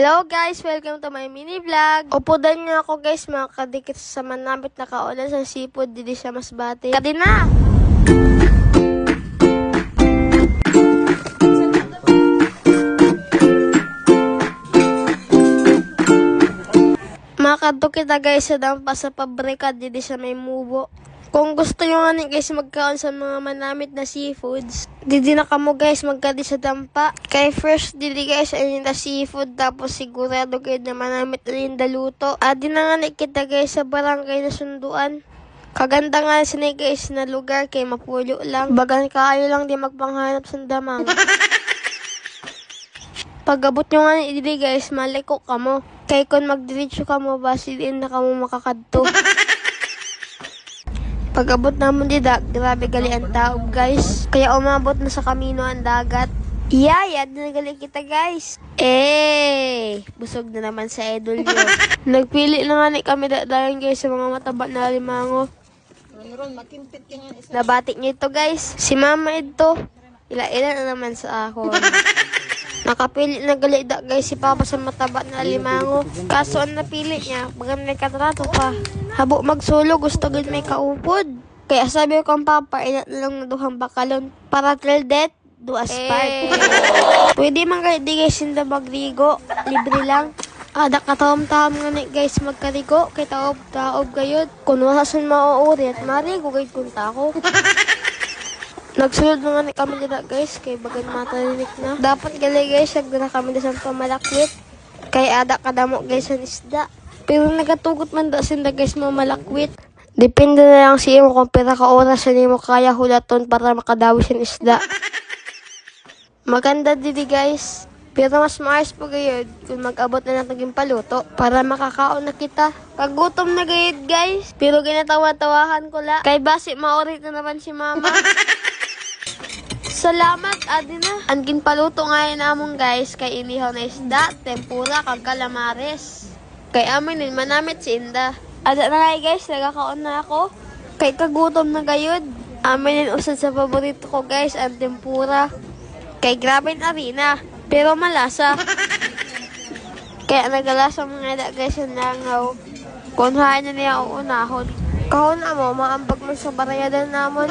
Hello guys! Welcome to my mini vlog. Upudan niyo ako guys, makadikit sa manamit na kaulan sa seafood. Dili siya masbate. Kadina! Makadto kita guys sa dampa sa pabrika. Dili siya may mubo. Kung gusto nyo nga guys magkaon sa mga manamit na seafoods, didi na kamo guys magkadi sa dampa. Kay first didi guys ay na seafood, tapos sigurado kayo na manamit na yung daluto. Adi na nga kita guys sa barangay na sunduan. Kaganda nga sini guys na lugar kay mapulo lang. Bagan kayo lang di magpanghanap sa damang. Pag-abot nyo nga didi guys, maliko kamo. Kay kung magdiretso kamo, basilin na kamo makakadto. Pag-abot naman dida, grabe gali ang taob guys. Kaya umabot na sa kamino ang dagat. Iyayad na gali kita guys. Busog na naman sa idol nyo. Nagpili na nga ni kami dahil guys sa mga mataba na limango. Nabatik nyo ito guys. Si mama ito. Ila-ila na naman sa ako. Nakapili na gali da guys si papa sa mataba na limango. Kaso ang napili niya, bagan may katrato pa. Habo magsulo, gusto gud may kaupod. Kaya sabi ko ang papa, ilat na lang na duhang bakalon. Para till death, do as part. Pwede man kayo di guys hindi magrigo. Libre lang. Ada katawam-tawam nga ni guys magkarigo. Kay taob gayod. Kung wasasan mauuri at marigo gayod kung tako. Nagsulod na nga ni kami dito guys. Kay bagan matalinik na. Dapat gali guys, nagdala kami na sa pamalakwit. Kay ada kadamo guys ang isda. Pero nagatugot man da sinda guys mga malakwit. Depende na lang sa imo kung pira ka oras sa nimo kaya hulaton para makadawi siyang isda. Maganda didi guys. Pero mas maayos po gayod kung mag-abot na natin paluto para makakaon na kita. Kagutom na gayod guys. Pero ginatawa-tawahan ko la. Kay basi maorit na naman si mama. Salamat, adi na. Angkin paluto ngayon namong guys. Kay ilihaw na isda, tempura, kag calamares. Kay amin din manamit si Inda. Ada na nga guys, nagkakaon na ako. Kay kagutom na gayod. Amin din usad sa paborito ko guys, ang tempura. Kay grabe na arena, pero malasa. Kaya nagalasa mga eda guys yung langaw. Kunhain na niya ang unahon. Kahon na mo, maambag mo sa barayadan namon.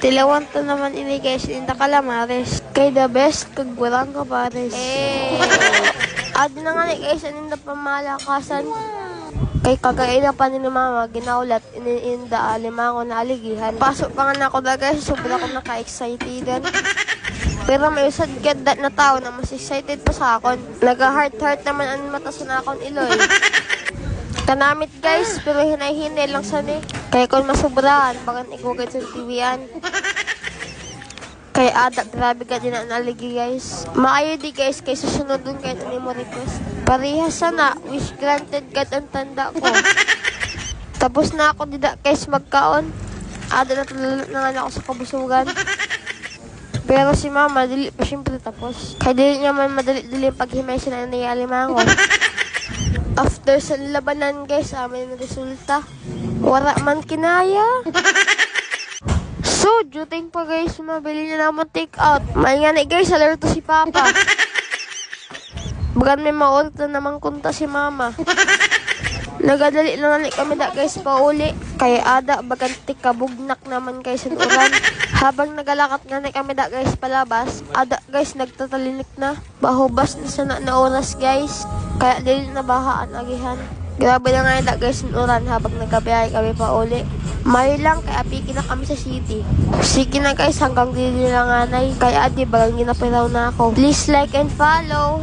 Tilawan to naman ini guys, Inda calamares. Kay the best, kagburang ka pares. Adi na nga ni guys, anin na pamalakasan. Kay kagaina pa ni mama, ginaulat, iniinda, limango na aligihan. Pasok pa nga na ako na guys, sobra ko naka-excitedan. Pero may usad that na tao na mas excited pa sa akon. Nag-heart-heart naman ang mata sa na akong iloy. Kanamit guys, pero hinay-hinay lang sa ni. Kaya kung masubrahan, bagan ikugad sa TV-an. Kaya ada, grabe ka din ang aligi guys. Maayo di guys, kay susunod dun kahit ano mo request. Parehas sana, wish granted God ang tanda ko. Tapos na ako dida guys magkaon. Ada na tulunod na nga ako sa kabusugan. Pero si mama, dili pa siyempre tapos. Kaya dili niya man madali-dili paghimay siya na niyalimango. After sa labanan guys, amin ang resulta. Wala man kinaya. So, duting pa guys, mabili na naman take out. May nga na guys, alerto si papa. Bagan may mault na naman kunta si mama. Nagadali lang na kami da guys pauli. Kaya ada, bagan tikabugnak naman guys ang uran. Habang nagalakat nga na kami da guys palabas, ada guys nagtatalinik na. Bahubas na sana na oras guys. Kaya dili na bahaan agihan. Grabe na nga guys ang uran habang nagkabiyahe kami pauli. May lang, kaya piki na kami sa city. Sige na guys, hanggang dili lang anay. Kaya di bagang ginapiraw na ako. Please like and follow.